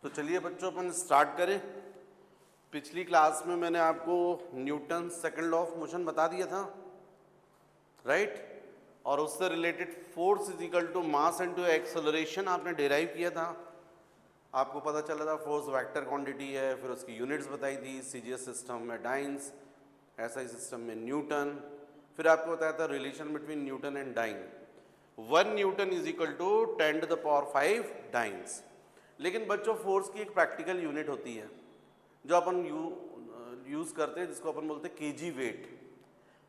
तो चलिए बच्चों अपन स्टार्ट करें। पिछली क्लास में मैंने आपको Newton second law of motion बता दिया था, राइट? और उससे related force is equal to mass into acceleration आपने डिराइव किया था। आपको पता चला था फोर्स वेक्टर क्वांटिटी है, फिर उसकी यूनिट्स बताई थी, सीजीएस सिस्टम में डाइंस, एसआई सिस्टम में न्यूटन। फिर आपको बताया था relation between newton and dyne, 1 newton is equal to 10 to the power 5 dynes. लेकिन बच्चों फोर्स की एक प्रैक्टिकल यूनिट होती है जो अपन यूज़ करते हैं, जिसको अपन बोलते हैं केजी वेट।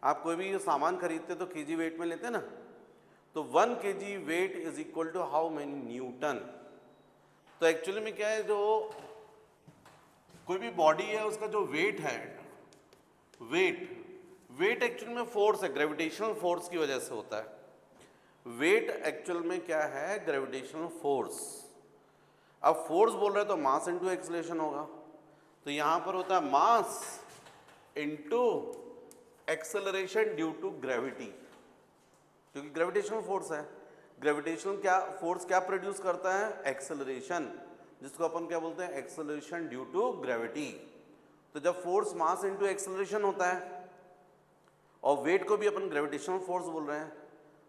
आप कोई भी सामान खरीदते तो केजी वेट में लेते हैं ना, तो 1 K G weight is equal to how many newton. तो एक्चुअली में क्या है, जो कोई भी बॉडी है उसका जो वेट है, वेट एक्चुअल में फोर्स है, ग्रेविटेशनल फोर्स की वजह से होता है। वेट एक्चुअल में क्या है, ग्रेविटेशनल फोर्स। अब फोर्स बोल रहे हैं तो मास इनटू एक्सेलरेशन होगा, तो यहां पर होता है mass into acceleration due to gravity, क्योंकि ग्रेविटेशनल फोर्स है। ग्रेविटेशनल क्या फोर्स क्या प्रोड्यूस करता है, एक्सेलरेशन, जिसको अपन क्या बोलते हैं, एक्सेलरेशन ड्यू टू ग्रेविटी। तो जब फोर्स मास इनटू एक्सेलरेशन होता है, और वेट को भी अपन ग्रेविटेशनल फोर्स बोल रहे हैं,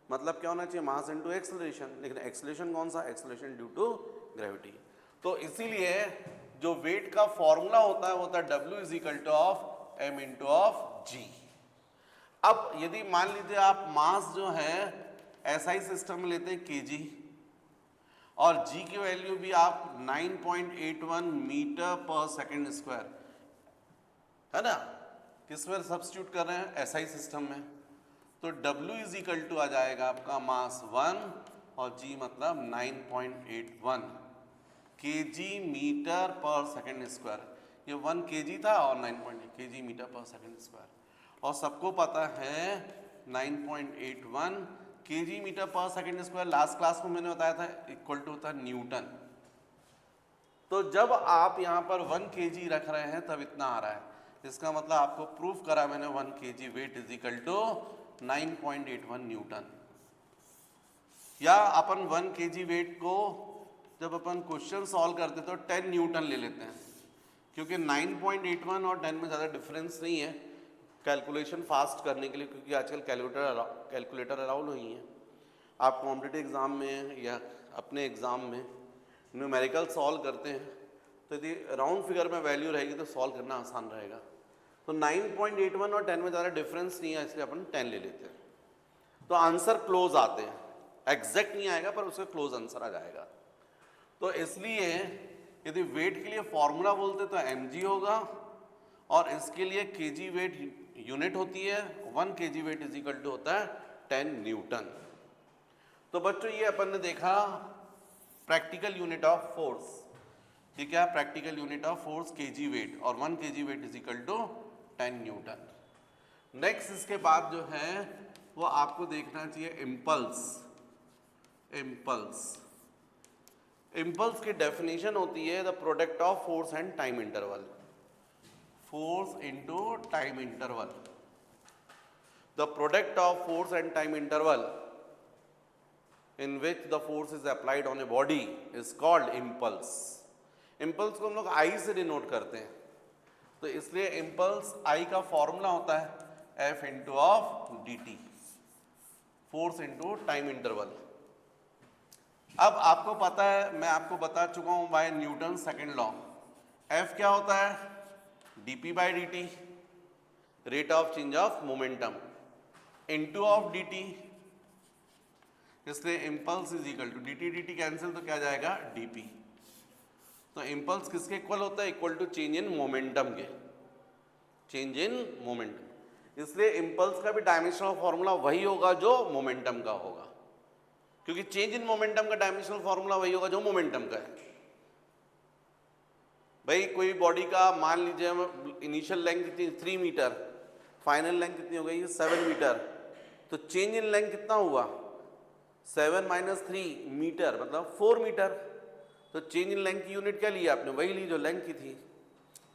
मतलब क्या होना चाहिए, मास इनटू एक्सेलरेशन। लेकिन एक्सेलरेशन कौन सा, एक्सेलरेशन ड्यू टू ग्रेविटी। तो इसीलिए जो वेट का फॉर्मूला होता है वो होता है W is equal two of M into of G। अब यदि मान लीजिए आप मास जो है SI सिस्टम में लेते हैं kg, और G की वैल्यू भी आप 9.81 मीटर पर सेकेंड स्क्वायर, है ना, किसमें सब्स्टिट्यूट कर रहे हैं, SI सिस्टम में, तो W इज इक्वल टू आ जाएगा आपका मास 1 और G मतलब 9.81 kg मीटर पर सेकेंड स्क्वायर। ये 1 kg था और 9.8 kg मीटर पर सेकेंड स्क्वायर, और सबको पता है 9.81 kg मीटर पर सेकेंड स्क्वायर लास्ट क्लास में मैंने बताया था इक्वल टू होता है न्यूटन। तो जब आप यहाँ पर 1 kg रख रहे हैं तब इतना आ रहा है, इसका मतलब आपको प्रूफ करा मैंने 1 kg weight is equal to 9.81 newton. या अपन 1 kg वेट को जब अपन क्वेश्चन सॉल्व करते तो 10 न्यूटन ले लेते हैं, क्योंकि 9.81 और 10 में ज़्यादा डिफरेंस नहीं है कैलकुलेशन फास्ट करने के लिए, क्योंकि आजकल कैलकुलेटर अलाउड नहीं है। आप कॉम्पिटिटिव एग्ज़ाम में या अपने एग्ज़ाम में न्यूमेरिकल सॉल्व करते हैं तो यदि राउंड फिगर में वैल्यू रहेगी तो सॉल्व करना आसान रहेगा। तो 9.81 और 10 में ज़्यादा डिफरेंस नहीं है, इसलिए अपन 10 ले लेते हैं, तो आंसर क्लोज आते हैं। एग्जैक्ट नहीं आएगा पर उसका क्लोज आंसर आ जाएगा। तो इसलिए यदि वेट के लिए फॉर्मूला बोलते तो mg होगा, और इसके लिए kg वेट यूनिट होती है, 1 kg weight is equal to होता है 10 न्यूटन। तो बच्चों ये अपन ने देखा प्रैक्टिकल यूनिट ऑफ फोर्स, ये क्या, practical unit of force kg weight, और 1 kg weight is equal to 10 newton. Next इसके बाद जो है वो आपको देखना चाहिए इम्पल्स। इम्पल्स की डेफिनेशन होती है the product of force and time interval, force into time interval. The product of force and time interval in which the force is applied on a body is called impulse। impulse को हम लोग I से denote करते हैं, तो इसलिए impulse I का formula होता है F into of dt, force into time interval. अब आपको पता है, मैं आपको बता चुका हूं बाय न्यूटन सेकेंड लॉ, F क्या होता है, dp by dt, rate of change of momentum, into of dt, इसलिए impulse is equal to dt dt cancel तो क्या जाएगा dp। तो इम्पल्स किसके इक्वल होता है, equal to change in momentum के, चेंज इन मोमेंटम। इसलिए इम्पल्स का भी डायमेंशनल फॉर्मूला वही होगा जो मोमेंटम का होगा, क्योंकि चेंज इन मोमेंटम का डायमेंशनल फॉर्मूला वही होगा जो मोमेंटम का है। भाई कोई बॉडी का मान लीजिए इनिशियल लेंथ कितनी 3 मीटर, फाइनल लेंथ कितनी हो गई 7 मीटर, तो चेंज इन लेंथ कितना हुआ 7 माइनस 3 मीटर मतलब 4 मीटर। तो चेंज इन लेंथ की यूनिट क्या ली आपने, वही ली जो लेंथ की थी।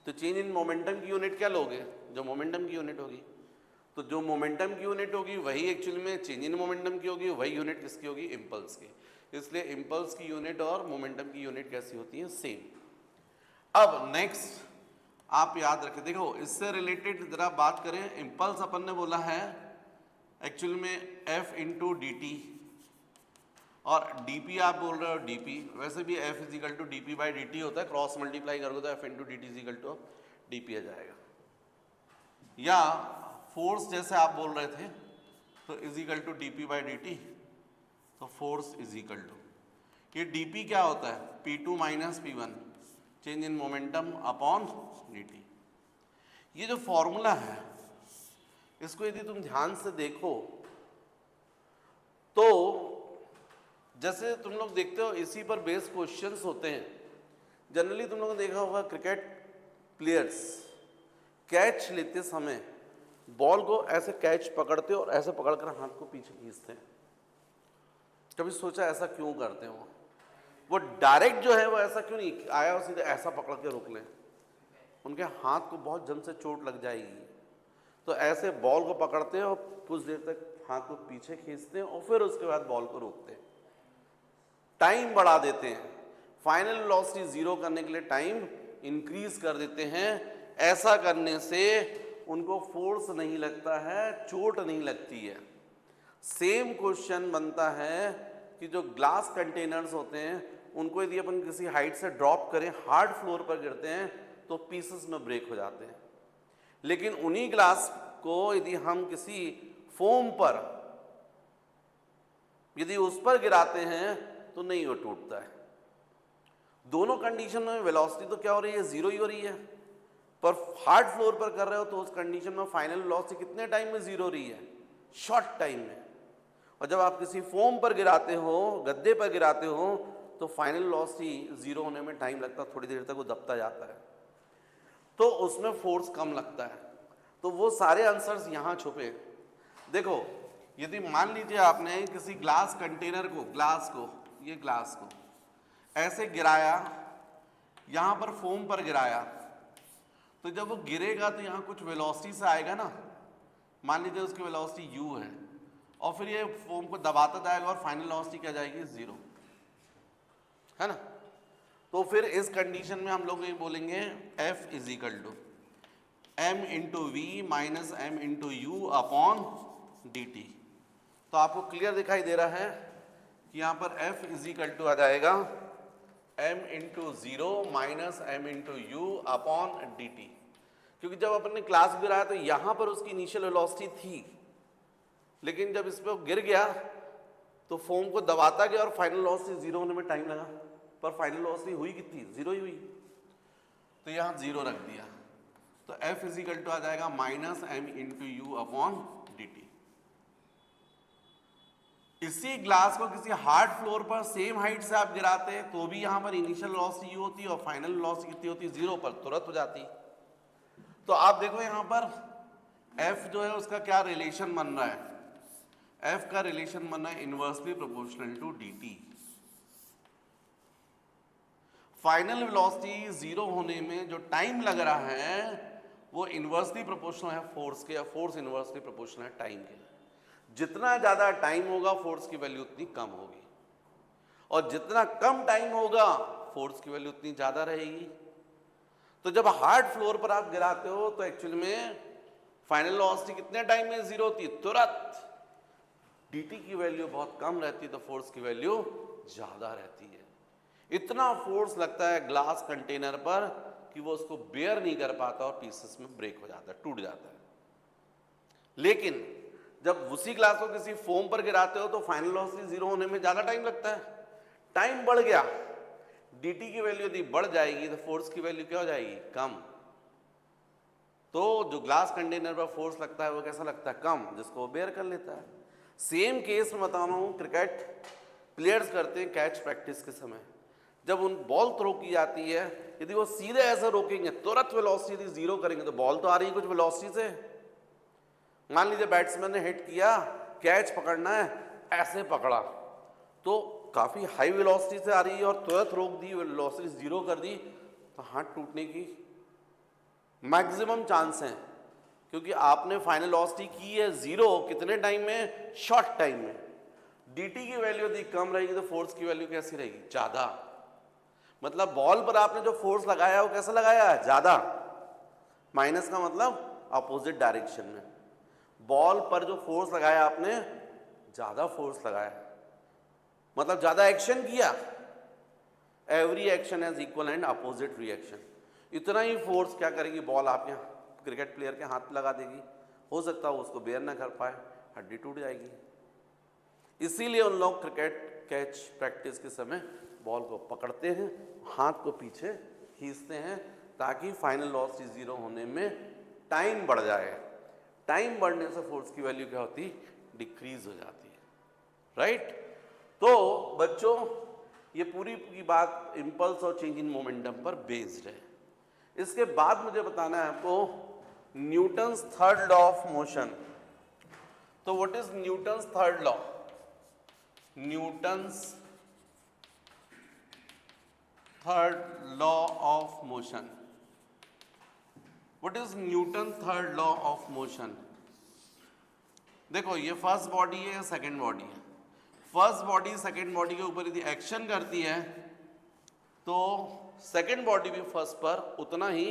तो चेंज इन मोमेंटम की यूनिट क्या लोगे, जो मोमेंटम की यूनिट होगी। तो जो मोमेंटम की यूनिट होगी वही एक्चुअली में चेंज इन मोमेंटम की होगी, वही यूनिट किसकी होगी, इम्पल्स की। इसलिए इम्पल्स की यूनिट और मोमेंटम की यूनिट कैसी होती है, सेम। अब नेक्स्ट आप याद रखें, देखो इससे रिलेटेड जरा बात करें, इम्पल्स अपन ने बोला है एक्चुअल में F इंटू डी टी, और dp आप बोल रहे हो dp, वैसे भी F is equal to D P by D T होता है, क्रॉस मल्टीप्लाई करोगे तो F into D T is equal to D P आ जाएगा। या फोर्स जैसे आप बोल रहे थे तो is equal to D P by D T, तो फोर्स इजिकल टू ये dp क्या होता है, P2 minus P1 change in momentum upon dt। ये जो फॉर्मूला है इसको यदि तुम ध्यान से देखो तो जैसे तुम लोग देखते हो इसी पर बेस्ड क्वेश्चंस होते हैं। जनरली तुम लोगों ने देखा होगा क्रिकेट प्लेयर्स कैच लेते समय बॉल को ऐसे कैच पकड़ते और ऐसे पकड़कर हाथ को पीछे खींचते हैं। कभी सोचा ऐसा क्यों करते हो? वो डायरेक्ट जो है वो ऐसा क्यों नहीं आया और सीधे ऐसा पकड़ के रोक लें, उनके हाथ को बहुत जम से चोट लग जाएगी। तो ऐसे बॉल को पकड़ते हैं और कुछ देर तक हाथ को पीछे खींचते हैं और फिर उसके बाद बॉल को रोकते हैं, टाइम बढ़ा देते हैं, फाइनल वेलोसिटी जीरो करने के लिए टाइम इंक्रीज कर देते हैं। ऐसा करने से उनको फोर्स नहीं लगता है, चोट नहीं लगती है। सेम क्वेश्चन बनता है कि जो ग्लास कंटेनर्स होते हैं उनको यदि अपन किसी हाइट से ड्रॉप करें, हार्ड फ्लोर पर गिरते हैं तो पीसेस में ब्रेक हो जाते हैं, लेकिन उन्हीं ग्लास को यदि हम किसी फोम पर यदि उस पर गिराते हैं तो नहीं वो टूटता है। दोनों कंडीशन में वेलोसिटी तो क्या हो रही है, जीरो ही हो रही है, पर हार्ड फ्लोर पर कर रहे हो तो उस कंडीशन में फाइनल वेलोसिटी कितने टाइम में जीरो हो रही है, शॉर्ट टाइम में। और जब आप किसी फोम पर गिराते हो, गद्दे पर गिराते हो, तो फाइनल वेलोसिटी जीरो होने में टाइम लगता है, थोड़ी देर तक वो दबता जाता है, तो उसमें फोर्स कम लगता है। तो वो सारे आंसर्स यहाँ छुपे। देखो यदि मान लीजिए आपने किसी ग्लास कंटेनर को, ये ग्लास को ऐसे गिराया, यहाँ पर फोम पर गिराया, तो जब वो गिरेगा तो यहाँ कुछ वेलोसिटी से आएगा ना, मान लीजिए उसकी वेलोसिटी u है, और फिर ये फोम को दबाता जाएगा और फाइनल वेलोसिटी क्या जाएगी, जीरो, है ना। तो फिर इस कंडीशन में हम लोग ये बोलेंगे F is equal to m into v minus m into u upon d T. तो आपको क्लियर दिखाई दे रहा है कि यहाँ पर F इज इक्वल टू आ जाएगा m into zero minus m into u upon d t, क्योंकि जब अपन ने क्लास गिराया तो यहाँ पर उसकी इनिशियल वेलोसिटी थी, लेकिन जब इस पर गिर गया तो फोम को दबाता गया और फाइनल वेलोसिटी जीरो होने में टाइम लगा, पर फाइनल वेलोसिटी हुई कितनी, जीरो ही हुई। तो यहाँ जीरो रख दिया, तो F इज इक्वल टू आ जाएगा minus m into u upon d t. इसी ग्लास को किसी हार्ड फ्लोर पर सेम हाइट से आप गिराते हैं तो भी यहाँ पर इनिशियल वेलोसिटी यू होती और फाइनल वेलोसिटी कितनी होती, जीरो पर तुरंत हो जाती। तो आप देखो यहाँ पर F जो है उसका क्या रिलेशन बन रहा है, F का रिलेशन बन रहा है inversely proportional to d t. Final velocity zero होने में जो टाइम लग रहा है वो इनवर्सली प्रोपोर्शनल है फोर्स के, या फोर्स इनवर्सली प्रोपोर्शनल है टाइम के। जितना ज्यादा टाइम होगा फोर्स की वैल्यू उतनी कम होगी, और जितना कम टाइम होगा फोर्स की वैल्यू उतनी ज्यादा रहेगी। तो जब हार्ड फ्लोर पर आप गिराते हो तो एक्चुअल में फाइनल वेलोसिटी कितने टाइम में जीरो होती है, तुरंत। dt की वैल्यू बहुत कम रहती है तो फोर्स की वैल्यू ज्यादा रहती है। इतना फोर्स लगता है ग्लास कंटेनर पर कि वो उसको बेयर नहीं कर पाता और पीसेस में ब्रेक हो जाता है, टूट जाता है। लेकिन जब उसी ग्लास को किसी फोम पर गिराते हो तो फाइनल वेलोसिटी जीरो होने में ज्यादा टाइम लगता है, टाइम बढ़ गया, dt की वैल्यू यदि बढ़ जाएगी तो फोर्स की वैल्यू क्या हो जाएगी, कम। तो जो ग्लास कंटेनर पर फोर्स लगता है वो कैसा लगता है, कम, जिसको बेयर कर लेता है। सेम केस में बता रहा हूँ, क्रिकेट प्लेयर्स करते हैं कैच प्रैक्टिस के समय, जब उन बॉल थ्रो की जाती है, यदि वो सीधे ऐसे रोकेंगे, तुरंत वेलोसिटी यदि जीरो करेंगे तो बॉल तो आ रही है कुछ वेलोसिटी से। मान लीजिए बैट्समैन ने हिट किया, कैच पकड़ना है, ऐसे पकड़ा तो काफी हाई वेलोसिटी से आ रही है और तुरंत रोक दी, वेलोसिटी जीरो कर दी, तो हाथ टूटने की मैक्सिमम चांस है, क्योंकि आपने फाइनल वेलोसिटी की है जीरो, कितने टाइम में, शॉर्ट टाइम में। dt की वैल्यू यदि कम रहेगी तो फोर्स की वैल्यू कैसी रहेगी, ज्यादा। मतलब बॉल पर आपने जो फोर्स लगाया वो कैसे लगाया है, ज्यादा। माइनस का मतलब अपोजिट डायरेक्शन में। बॉल पर जो फोर्स लगाया आपने, ज्यादा फोर्स लगाया, मतलब ज्यादा एक्शन किया। Every action has equal and opposite reaction. इतना ही फोर्स क्या करेगी बॉल आपके क्रिकेट प्लेयर के हाथ लगा देगी, हो सकता है उसको बेयर ना कर पाए, हड्डी टूट जाएगी। इसीलिए उन लोग क्रिकेट कैच प्रैक्टिस के समय बॉल को पकड़ते हैं, हाथ को पीछे खींचते हैं, ताकि फाइनल वेलोसिटी जीरो होने में टाइम बढ़ जाए। टाइम बढ़ने से फोर्स की वैल्यू क्या होती, डिक्रीज हो जाती है, राइट। तो बच्चों ये पूरी की बात इंपल्स और चेंज इन मोमेंटम पर बेस्ड है। इसके बाद मुझे बताना है आपको Newton's third law of motion. तो what is Newton's third law? Newton's third law of motion. What is Newton third law of motion? देखो ये फर्स्ट बॉडी है, सेकंड बॉडी है। फर्स्ट बॉडी सेकंड बॉडी के ऊपर यदि एक्शन करती है तो सेकंड बॉडी भी फर्स्ट पर उतना ही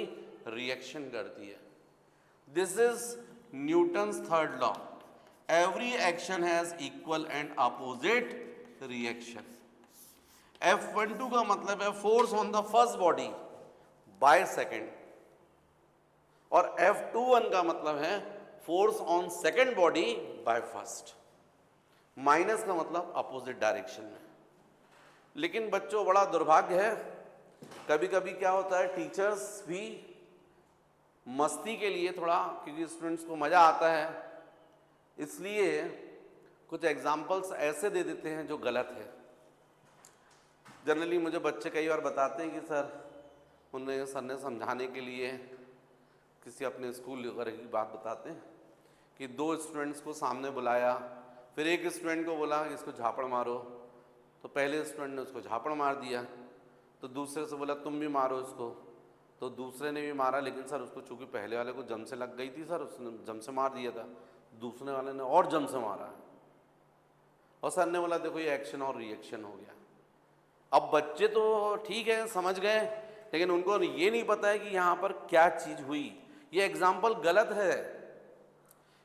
रिएक्शन करती है। This is Newton's third law. Every action has equal and opposite reaction. F12 का मतलब है force on the first body by second, और F21 का मतलब है force on second body by first. Minus का मतलब अपोजिट डायरेक्शन में। लेकिन बच्चों बड़ा दुर्भाग्य है, कभी कभी क्या होता है टीचर्स भी मस्ती के लिए थोड़ा, क्योंकि स्टूडेंट्स को मजा आता है, इसलिए कुछ एग्जाम्पल्स ऐसे दे देते हैं जो गलत है। जनरली मुझे बच्चे कई बार बताते हैं कि सर ने समझाने के लिए किसी अपने स्कूल वगैरह की बात बताते हैं कि दो स्टूडेंट्स को सामने बुलाया, फिर एक स्टूडेंट को बोला कि इसको झापड़ मारो, तो पहले स्टूडेंट ने उसको झापड़ मार दिया, तो दूसरे से बोला तुम भी मारो इसको, तो दूसरे ने भी मारा, लेकिन सर उसको चूंकि पहले वाले को जम से लग गई थी सर, उसने जम से मार दिया था, दूसरे वाले ने और जम से मारा, और सर ने बोला देखो ये एक्शन और रिएक्शन हो गया। अब बच्चे तो ठीक है समझ गए, लेकिन उनको ये नहीं पता है कि यहाँ पर क्या चीज हुई। ये एग्जाम्पल गलत है।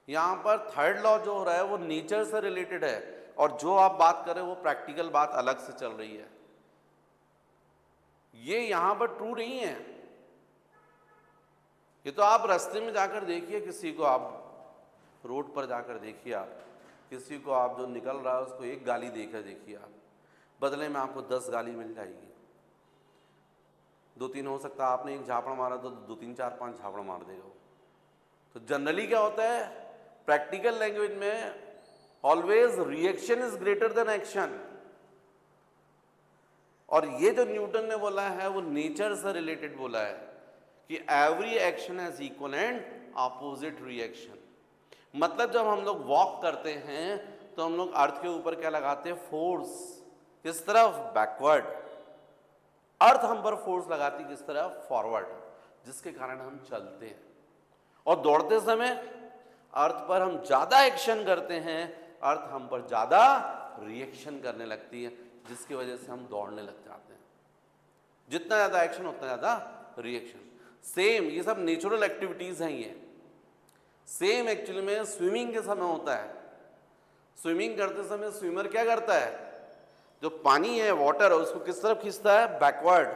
यहाँ पर थर्ड लॉ जो हो रहा है वो नेचर से रिलेटेड है, और जो आप बात कर रहे हो वो प्रैक्टिकल बात अलग से चल रही है। ये यहाँ पर ट्रू नहीं है। ये तो आप रास्ते में जाकर देखिए, किसी को आप रोड पर जाकर देखिए, आप किसी को आप जो निकल रहा है उसको एक गाली देकर देखिए, आप बदले में आपको 10 गाली मिल जाएगी। 2-3 हो सकता है, आपने एक झापड़ मारा तो 2-3 4-5 झापड़ मार देगा। तो जनरली क्या होता है प्रैक्टिकल लैंग्वेज में, always reaction is greater than action. और ये जो न्यूटन ने बोला है वो नेचर से रिलेटेड बोला है कि every action has equal and opposite reaction. मतलब जब हम लोग वॉक करते हैं तो हम लोग अर्थ के ऊपर क्या लगाते हैं, फोर्स। किस तरफ, बैकवर्ड। अर्थ हम पर फोर्स लगाती किस तरफ, फॉरवर्ड, जिसके कारण हम चलते हैं। और दौड़ते समय अर्थ पर हम ज्यादा एक्शन करते हैं, अर्थ हम पर ज्यादा रिएक्शन करने लगती है, जिसकी वजह से हम दौड़ने लग जाते हैं। जितना ज्यादा एक्शन उतना ज्यादा रिएक्शन। सेम ये सब नेचुरल एक्टिविटीज हैं। ये सेम एक्चुअली में स्विमिंग के समय होता है। स्विमिंग करते समय स्विमर क्या करता है, जो पानी है वाटर है उसको किस तरफ खींचता है, बैकवर्ड,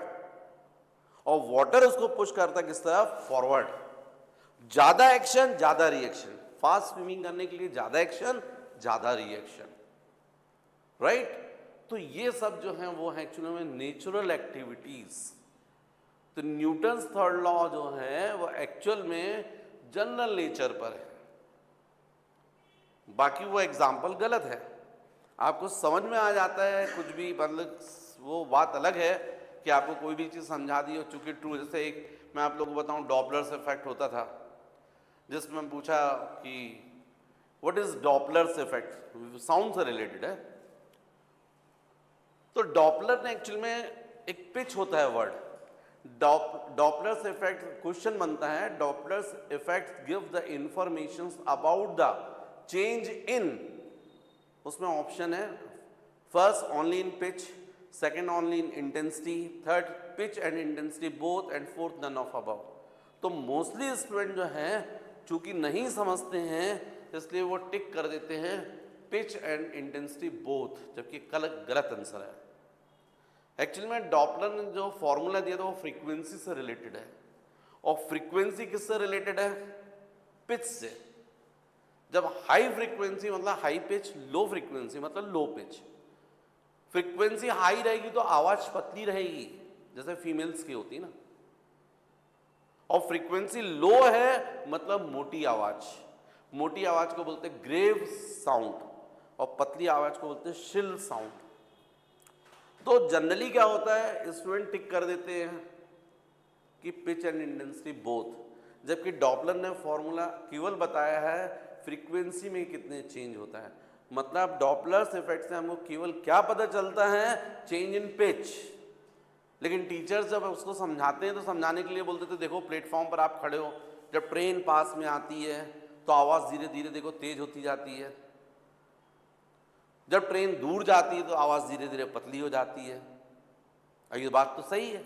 और वाटर उसको पुश करता है किस तरफ, फॉरवर्ड। ज्यादा एक्शन ज्यादा रिएक्शन। फास्ट स्विमिंग करने के लिए ज्यादा एक्शन ज्यादा रिएक्शन, राइट। तो ये सब जो है वो है एक्चुअली में नेचुरल एक्टिविटीज। तो न्यूटन्स थर्ड लॉ जो है वो एक्चुअल में जनरल नेचर पर है, बाकी वो एग्जाम्पल गलत है। आपको समझ में आ जाता है कुछ भी, मतलब वो बात अलग है कि आपको कोई भी चीज़ समझा दी हो चूंकि ट्रू। जैसे एक मैं आप लोगों को बताऊं डॉपलर्स इफेक्ट होता था, जिसमें पूछा कि what is Doppler's effect, sound से रिलेटेड है। तो डॉपलर ने एक्चुअल में एक पिच होता है वर्ड, डॉपलर्स इफेक्ट। क्वेश्चन बनता है Doppler's effect give the information about the change in, उसमें ऑप्शन है first only in pitch, second only in intensity, third pitch and intensity both, and fourth none of above. तो mostly student जो हैं चूंकि नहीं समझते हैं इसलिए वो टिक कर देते हैं पिच एंड इंटेंसिटी बोथ, जबकि गलत आंसर है। एक्चुअली में डॉपलर ने जो फॉर्मूला दिया था वो फ्रीक्वेंसी से रिलेटेड है, और फ्रीक्वेंसी किससे रिलेटेड है? पिच से। जब हाई फ्रीक्वेंसी मतलब हाई पिच, लो फ्रीक्वेंसी मतलब लो पिच। फ्रीक्वेंसी हाई रहेगी तो आवाज पतली रहेगी जैसे फीमेल्स की होती ना, और फ्रीक्वेंसी लो है मतलब मोटी आवाज। मोटी आवाज को बोलते हैं ग्रेव साउंड, और पतली आवाज को बोलते हैं शिल साउंड। तो जनरली क्या होता है, स्टूडेंट टिक कर देते हैं कि पिच एंड इंटेंसिटी बोथ, जबकि डॉपलर ने फॉर्मूला केवल बताया है फ्रीक्वेंसी में कितने चेंज होता है। मतलब डॉपलर्स इफेक्ट से हमको केवल क्या पता चलता है? Change in pitch. लेकिन टीचर्स जब उसको समझाते हैं तो समझाने के लिए बोलते थे देखो प्लेटफॉर्म पर आप खड़े हो, जब ट्रेन पास में आती है तो आवाज़ धीरे धीरे देखो तेज होती जाती है, जब ट्रेन दूर जाती है तो आवाज़ धीरे धीरे पतली हो जाती है। और ये बात तो सही है।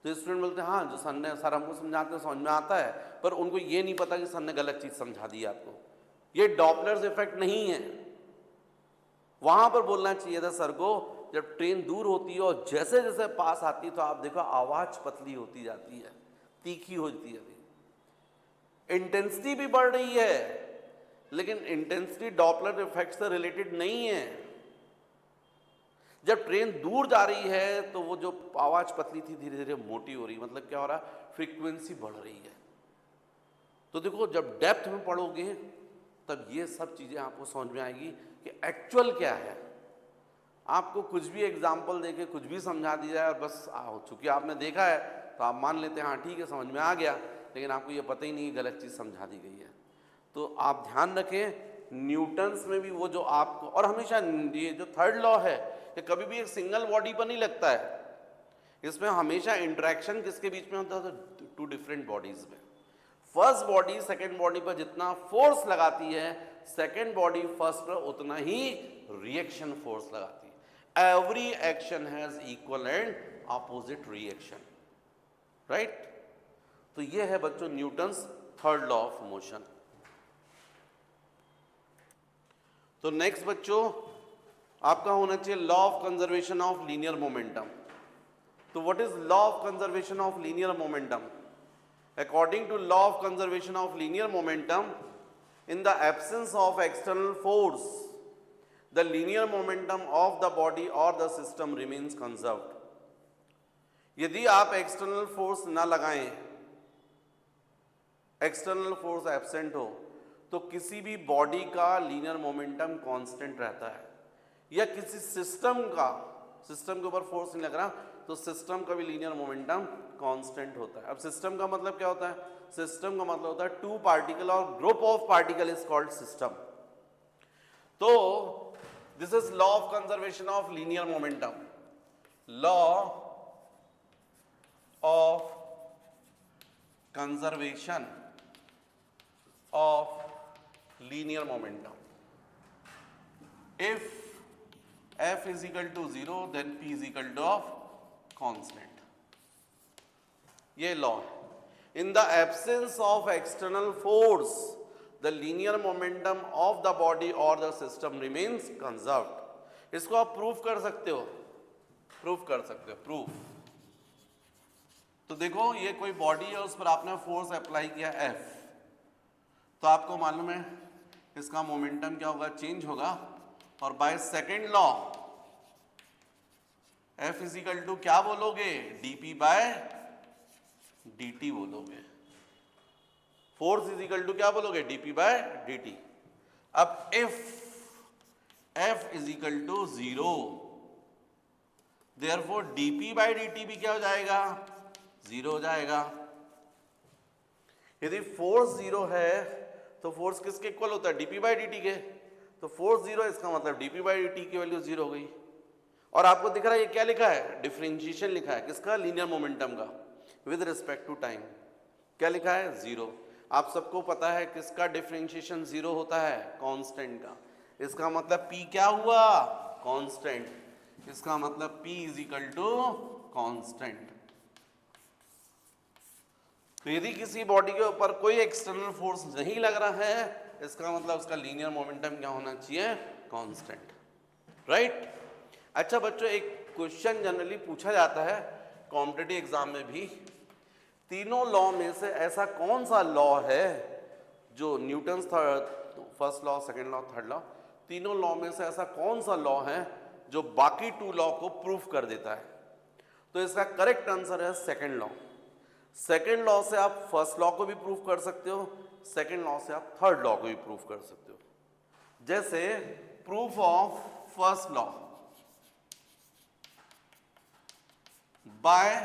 तो स्टूडेंट बोलते हैं हाँ जो सर हमको समझाते हैं समझ में आता है, पर उनको ये नहीं पता कि सर ने गलत चीज़ समझा दी आपको। ये डॉपलर्स इफेक्ट नहीं है। वहां पर बोलना चाहिए था सर को जब ट्रेन दूर होती है और जैसे जैसे पास आती है तो आप देखो आवाज पतली होती जाती है, तीखी होती है, इंटेंसिटी भी बढ़ रही है, लेकिन इंटेंसिटी डॉपलर इफेक्ट से रिलेटेड नहीं है। जब ट्रेन दूर जा रही है तो वो जो आवाज पतली थी धीरे धीरे मोटी हो रही, मतलब क्या हो रहा? फ्रीक्वेंसी बढ़ रही है। तो देखो जब डेप्थ में पढ़ोगे तब ये सब चीजें आपको समझ में आएगी कि एक्चुअल क्या है। आपको कुछ भी एग्जाम्पल देके कुछ भी समझा दिया जाए और बस चूंकि आपने देखा है तो आप मान लेते हैं हाँ ठीक है समझ में आ गया, लेकिन आपको ये पता ही नहीं गलत चीज़ समझा दी गई है। तो आप ध्यान रखें न्यूटन्स में भी वो जो आपको, और हमेशा ये जो थर्ड लॉ है ये कभी भी एक सिंगल बॉडी पर नहीं लगता है, इसमें हमेशा इंटरेक्शन किसके बीच में होता है? टू डिफरेंट बॉडीज में। फर्स्ट बॉडी सेकेंड बॉडी पर जितना फोर्स लगाती है सेकेंड बॉडी फर्स्ट पर उतना ही रिएक्शन फोर्स लगाती है। Every action has equal and opposite reaction, right? तो ये है बच्चों Newton's third law of motion. तो नेक्स्ट बच्चों आपका होना चाहिए law of conservation of linear momentum. तो what is law of conservation of linear momentum? According to law of conservation of linear momentum, in the absence of external force, the linear momentum of the body or the system remains conserved. यदि आप external force ना लगाएं, external force absent हो, तो किसी भी body का linear momentum constant रहता है, या किसी सिस्टम के ऊपर फोर्स नहीं लग रहा तो सिस्टम का भी लीनियर मोमेंटम कांस्टेंट होता है। अब सिस्टम का मतलब क्या होता है? सिस्टम का मतलब होता है टू पार्टिकल और group of particle is called system. तो this is law of conservation of linear momentum. Law of conservation of linear momentum. If F is equal to 0 then P is equal to of constant. ये law है। In the absence of external force, the linear momentum of the body or the system remains conserved. इसको आप proof कर सकते हो, proof. तो देखो ये कोई बॉडी है, उस पर आपने फोर्स अप्लाई किया F, तो आपको मालूम है इसका मोमेंटम क्या होगा? चेंज होगा। और by second law F is equal to क्या बोलोगे? dP बाय dt बोलोगे। फोर्स इज इक्वल टू क्या बोलोगे? dP by dt। अब if F is equal to 0, therefore dP by dt भी क्या हो जाएगा? 0 हो जाएगा। यदि फोर्स 0 है तो फोर्स किसके इक्वल होता है? dP बाय dt के। तो फोर्स 0 है, इसका मतलब dP बाई dt की वैल्यू 0 हो गई। और आपको दिख रहा है ये क्या लिखा है? डिफरेंशिएशन लिखा है किसका? लीनियर मोमेंटम का विद रिस्पेक्ट टू टाइम। क्या लिखा है? 0। आप सबको पता है किसका डिफरेंशिएशन 0 होता है? कांस्टेंट का। इसका मतलब P क्या हुआ? कांस्टेंट। इसका मतलब P is equal to constant. तो यदि किसी बॉडी के ऊपर कोई एक्सटर्नल फोर्स नहीं लग रहा है, इसका मतलब उसका लीनियर मोमेंटम क्या होना चाहिए, कांस्टेंट, राइट। अच्छा बच्चों, एक क्वेश्चन जनरली पूछा जाता है कॉम्पिटिटिव एग्जाम में भी, तीनों लॉ में से ऐसा कौन सा लॉ है जो Newton's first law, second law, third law, तीनों लॉ में से ऐसा कौन सा लॉ है जो बाकी टू लॉ को प्रूफ कर देता है? तो इसका करेक्ट आंसर है सेकंड लॉ। सेकेंड लॉ से आप फर्स्ट लॉ को भी प्रूफ कर सकते हो, सेकेंड लॉ से आप थर्ड लॉ को भी प्रूफ कर सकते हो। जैसे proof of first law by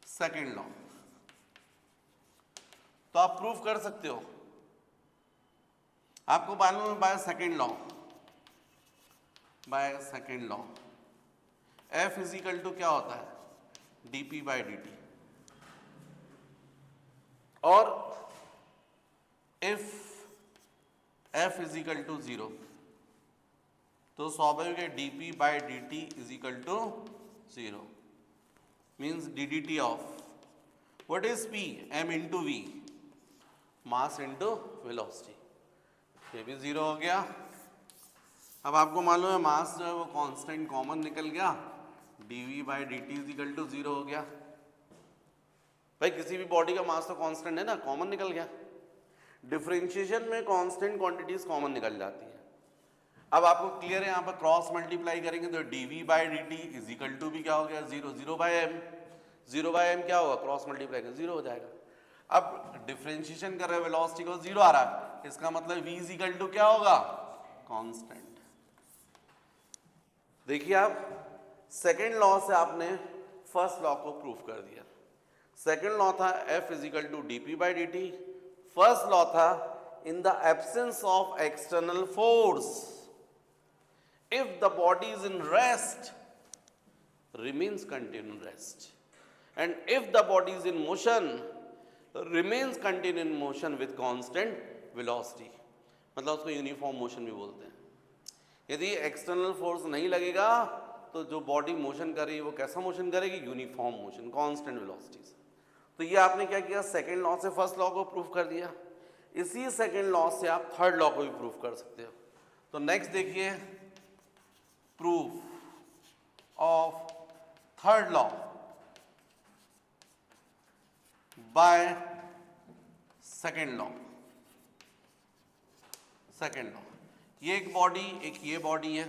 second law, तो आप प्रूफ कर सकते हो। आपको मालूम है by second law, by second law F is equal to क्या होता है, dp बाई dt, और if F is equal to 0 तो स्वाभाविक है dp by dt is equal to 0, means ddt of what is p, m into v, mass into velocity, ये भी 0 हो गया। अब आपको मालूम है मास जो है वो कांस्टेंट कॉमन निकल गया, dv by dt is equal to 0 हो गया। भाई किसी भी बॉडी का मास तो कांस्टेंट है ना, कॉमन निकल गया। डिफरेंशिएशन में कांस्टेंट क्वांटिटीज कॉमन निकल जाती है। अब आपको क्लियर है, यहाँ पर क्रॉस मल्टीप्लाई करेंगे तो dv by dt is equal to भी क्या हो गया, 0, 0 बाई m, 0 बाई m क्या होगा, क्रॉस मल्टीप्लाई कर 0 हो जाएगा। अब डिफरेंशिएशन कर रहे हैं, वेलोसिटी को 0 आ रहा है, इसका मतलब v इज इक्वल टू क्या होगा, कांस्टेंट। देखिए आप सेकेंड लॉ से आपने फर्स्ट लॉ को प्रूफ कर दिया। सेकेंड लॉ था F is equal to dp by dt, first law था in the absence of external force if the body is in rest remains continued in rest, and if the body is in motion remains continued in motion with constant velocity, मतलब उसको uniform motion भी बोलते हैं। यदि external force नहीं लगेगा तो जो बॉडी मोशन कर रही है वो कैसा मोशन करेगी, यूनिफॉर्म मोशन, कांस्टेंट वेलोसिटी से। तो ये आपने क्या किया, सेकेंड लॉ से फर्स्ट लॉ को प्रूफ कर दिया। इसी सेकेंड लॉ से आप थर्ड लॉ को भी प्रूफ कर सकते हो। तो नेक्स्ट देखिए, proof of third law by second law. Second law, ये एक बॉडी, एक ये बॉडी है,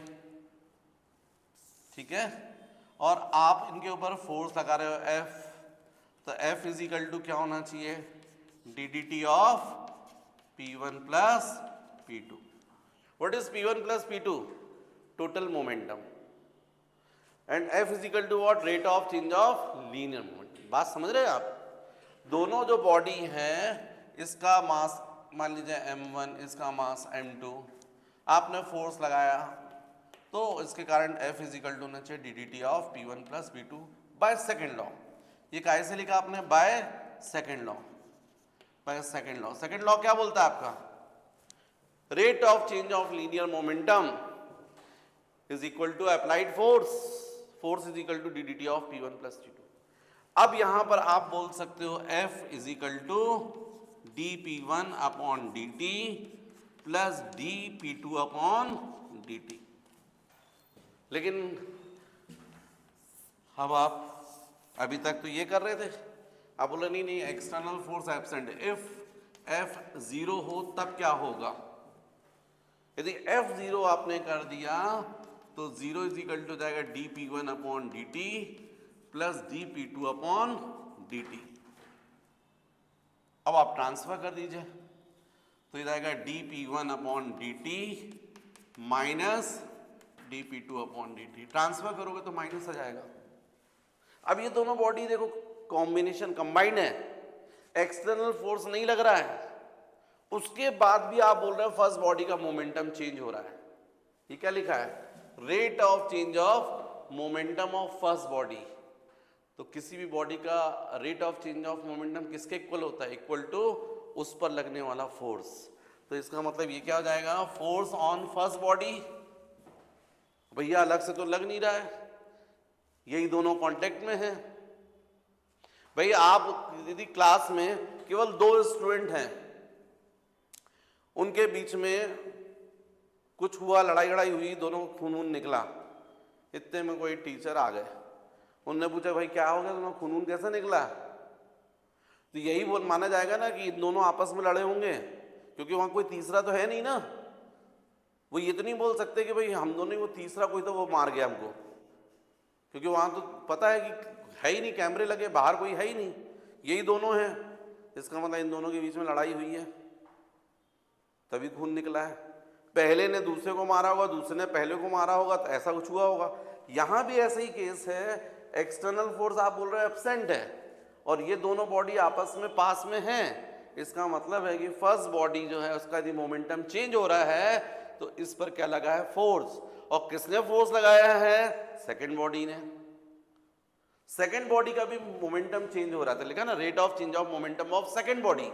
ठीक है, और आप इनके ऊपर फोर्स लगा रहे हो F, तो F इज इक्वल टू क्या होना चाहिए, ddt of P1 plus P2। What is P1 plus P2, total momentum, and F is equal to what, rate of change of linear momentum. बात समझ रहे हैं आप? दोनों जो बॉडी है, इसका मास मान लीजिए m1, इसका मास m2, आपने फोर्स लगाया तो इसके कारण F इज इक्वल टू होना चाहिए ddt of P1 plus P2 by second law. ये कैसे लिखा आपने, by second law, by second law. Second law क्या बोलता है आपका, rate of change of linear momentum is equal to applied force, force is equal to ddt of P1 plus P2। अब यहां पर आप बोल सकते हो F is equal to dP1 upon dt plus dP2 upon dt। लेकिन अब आप अभी तक तो ये कर रहे थे, आप बोले नहीं नहीं एक्सटर्नल फोर्स एब्सेंट है, इफ F 0 हो तब क्या होगा। यदि F 0 आपने कर दिया तो 0 इज इक्वल टू जाएगा dP1 upon dt plus dP2 upon dt। अब आप ट्रांसफर कर दीजिए तो ये जाएगा dP1 upon dt minus dP2 upon dt। Transfer करोगे तो माइनस आ जाएगा। अब ये दोनों बॉडी देखो कॉम्बिनेशन कंबाइंड है, एक्सटर्नल फोर्स नहीं लग रहा है, उसके बाद भी आप बोल रहे हो फर्स्ट बॉडी का मोमेंटम चेंज हो रहा है। ये क्या लिखा है, rate of change of momentum of first body. तो किसी भी बॉडी का rate of change of momentum किसके इक्वल होता है, इक्वल टू उस पर लगने वाला फोर्स। तो इसका मतलब ये क्या हो जाएगा, फोर्स ऑन फर्स्ट बॉडी भैया अलग से तो लग नहीं रहा है, यही दोनों कांटेक्ट में हैं। भाई आप यदि क्लास में केवल 2 स्टूडेंट हैं, उनके बीच में कुछ हुआ, लड़ाई लड़ाई हुई, दोनों खून वून निकला, इतने में कोई टीचर आ गए, उनने पूछा भाई क्या हो गया तुम्हें, खून वून कैसे निकला? तो यही बोल माना जाएगा ना कि दोनों आपस में लड़े होंगे, क्योंकि वहां कोई तीसरा तो है नहीं ना। वो ये तो नहीं बोल सकते कि भाई हम दोनों ही, वो तीसरा कोई तो वो मार गया हमको, क्योंकि वहां तो पता है कि है ही नहीं, कैमरे लगे, बाहर कोई है ही नहीं, यही दोनों हैं। इसका मतलब इन दोनों के बीच में लड़ाई हुई है, तभी खून निकला है। पहले ने दूसरे को मारा होगा, दूसरे ने पहले को मारा होगा, तो ऐसा कुछ हुआ होगा। यहां भी ऐसे ही केस है, एक्सटर्नल फोर्स आप बोल रहे हो एब्सेंट है, और ये दोनों बॉडी आपस में पास में हैं। इसका मतलब है कि फर्स्ट बॉडी जो है उसका यदि मोमेंटम चेंज हो रहा है तो इस पर क्या लगा है, फोर्स। और किसने फोर्स लगाया है? सेकेंड बॉडी ने। सेकेंड बॉडी का भी मोमेंटम चेंज हो रहा था, लिखा ना rate of change of momentum of second body.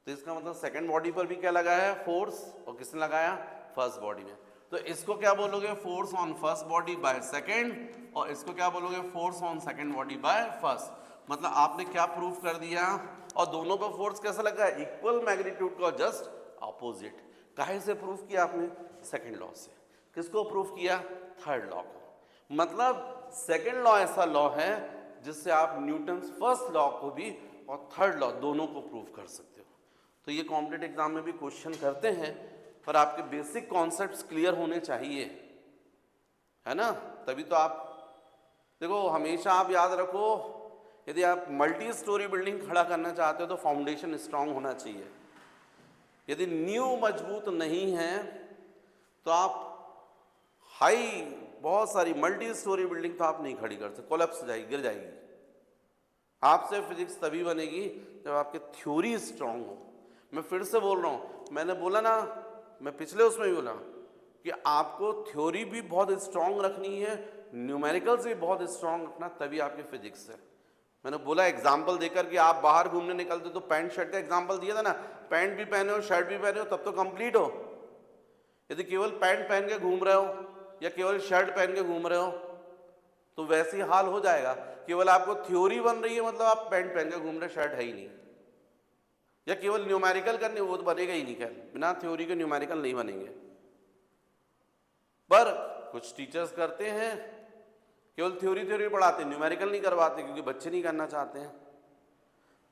तो इसका मतलब सेकेंड बॉडी पर भी क्या लगाया है, फोर्स। और किसने लगाया? फर्स्ट बॉडी में। तो इसको क्या बोलोगे, force on first body by second, और इसको क्या बोलोगे, force on second body by first. मतलब आपने क्या प्रूफ कर दिया, और दोनों पर फोर्स कैसा लगा है, इक्वल मैग्नीट्यूड का जस्ट ऑपोजिट। काहे से प्रूफ किया आपने? सेकेंड लॉ से। किसको प्रूफ किया? थर्ड लॉ को। मतलब सेकेंड लॉ ऐसा लॉ है जिससे आप न्यूटन्स फर्स्ट लॉ को भी और थर्ड लॉ दोनों को प्रूफ कर सकते हो। तो ये कॉम्पिटिटिव एग्जाम में भी क्वेश्चन करते हैं, पर आपके बेसिक कॉन्सेप्ट्स क्लियर होने चाहिए, है ना, तभी तो आप देखो। हमेशा आप याद रखो, यदि आप मल्टी स्टोरी बिल्डिंग खड़ा करना चाहते हो तो फाउंडेशन स्ट्रांग होना चाहिए। यदि नींव मजबूत नहीं है तो आप बहुत सारी मल्टी स्टोरी बिल्डिंग तो आप नहीं खड़ी कर सकते, कोलैप्स जाएगी, गिर जाएगी। आपसे फिजिक्स तभी बनेगी जब आपकी थ्योरी स्ट्रांग हो। मैं फिर से बोल रहा हूँ, मैंने बोला ना, मैं पिछले उसमें भी बोला कि आपको थ्योरी भी बहुत स्ट्रांग रखनी है, न्यूमेरिकल्स भी बहुत स्ट्रांग रखना, तभी आपकी फिजिक्स है। मैंने बोला एग्जाम्पल देकर कि आप बाहर घूमने निकलते तो पैंट शर्ट का एग्जाम्पल दिया था ना, पैंट भी पहने हो शर्ट भी पहने हो तब तो कंप्लीट हो। यदि केवल पैंट पहन के घूम रहे हो या केवल शर्ट पहन के घूम रहे हो तो वैसे ही हाल हो जाएगा। केवल आपको थ्योरी बन रही है, मतलब आप पैंट पहन के घूम रहे, शर्ट है ही नहीं। या केवल न्यूमेरिकल करने, वो तो बनेगा ही नहीं, खैर बिना थ्योरी के न्यूमेरिकल नहीं बनेंगे। पर कुछ टीचर्स करते हैं केवल थ्योरी पढ़ाते, न्यूमेरिकल नहीं करवाते, क्योंकि बच्चे नहीं करना चाहते हैं,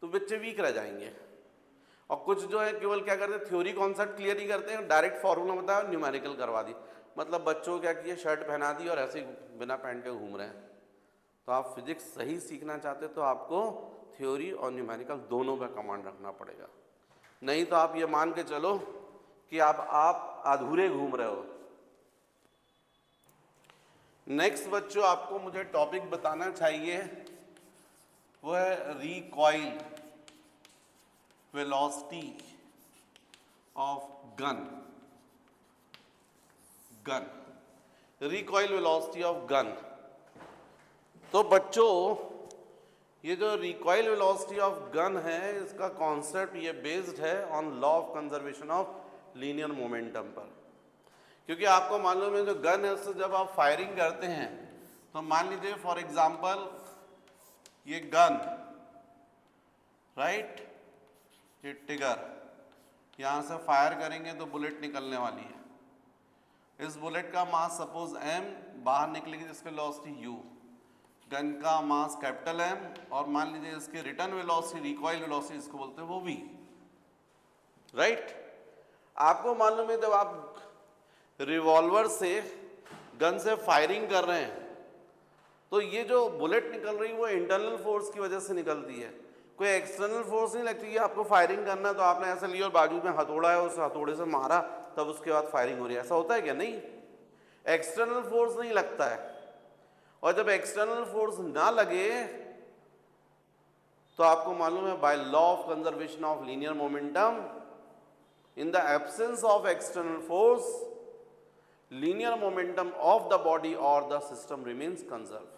तो बच्चे वीक रह जाएंगे। और कुछ जो है केवल क्या करते हैं, थ्योरी कॉन्सेप्ट क्लियर नहीं करते हैं, डायरेक्ट फॉर्मूला बताया, न्यूमेरिकल करवा दी, मतलब बच्चों को क्या किया, शर्ट पहना दी और ऐसे ही बिना पहन के घूम रहे हैं। तो आप फिजिक्स सही सीखना चाहते तो आपको थ्योरी और न्यूमेरिकल दोनों का कमांड रखना पड़ेगा, नहीं तो आप ये मान के चलो कि आप अधूरे घूम रहे हो। नेक्स्ट बच्चों आपको मुझे टॉपिक बताना चाहिए, वो है recoil velocity of gun. Recoil velocity of gun. तो बच्चों ये जो रिकॉइल वेलोसिटी ऑफ गन है, इसका कॉन्सेप्ट ये बेस्ड है on law of conservation of linear momentum पर। क्योंकि आपको मालूम है जो गन है उससे जब आप फायरिंग करते हैं तो मान लीजिए फॉर एग्जांपल ये गन, राइट, ये ट्रिगर, यहाँ से फायर करेंगे तो बुलेट निकलने वाली है। इस बुलेट का मास सपोज m, बाहर निकलेगी जिसकी वेलोसिटी u, गन का मास कैपिटल M, और मान लीजिए इसके रिटर्न वेलोसिटी, रिकॉइल वेलोसिटी इसको बोलते हैं, वो v, राइट। आपको मालूम है जब आप रिवॉल्वर से गन से फायरिंग कर रहे हैं तो ये जो बुलेट निकल रही है वो इंटरनल फोर्स की वजह से निकलती है, कोई एक्सटर्नल फोर्स नहीं लगती है। आपको फायरिंग करना है तो आपने ऐसा लिया और बाजू में हथौड़ा है, उस हथौड़े से मारा, तब उसके बाद फायरिंग हो रही है, ऐसा होता है क्या? नहीं, एक्सटर्नल फोर्स नहीं लगता है। और जब एक्सटर्नल फोर्स ना लगे तो आपको मालूम है by law of conservation of linear momentum, in the absence of external force linear momentum of the body और द सिस्टम रिमेन्स कंजर्व।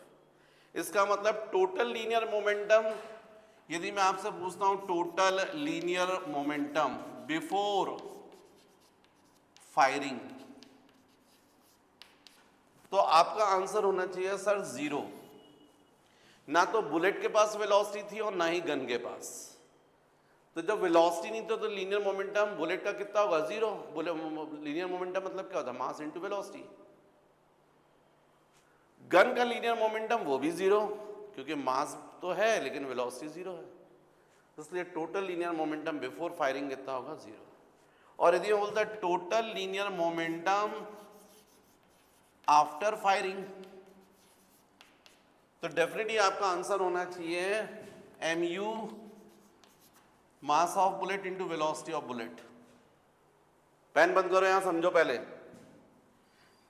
इसका मतलब टोटल लीनियर मोमेंटम, यदि मैं आपसे पूछता हूं total linear momentum before firing, तो आपका आंसर होना चाहिए सर 0। ना तो बुलेट के पास वेलोसिटी थी और ना ही गन के पास। तो जब वेलोसिटी नहीं तो लीनियर मोमेंटम बुलेट का कितना होगा 0। लीनियर मोमेंटम मतलब क्या होता है, मास इनटू वेलोसिटी। गन का लीनियर मोमेंटम वो भी 0, क्योंकि मास तो है लेकिन वेलोसिटी 0 है, इसलिए total linear momentum before firing कितना होगा 0। और यदि मैं बोलता total linear momentum after firing, तो डेफिनेटली आपका आंसर होना चाहिए mu mass of bullet into velocity of bullet. Pen बंद करो, यहां समझो पहले।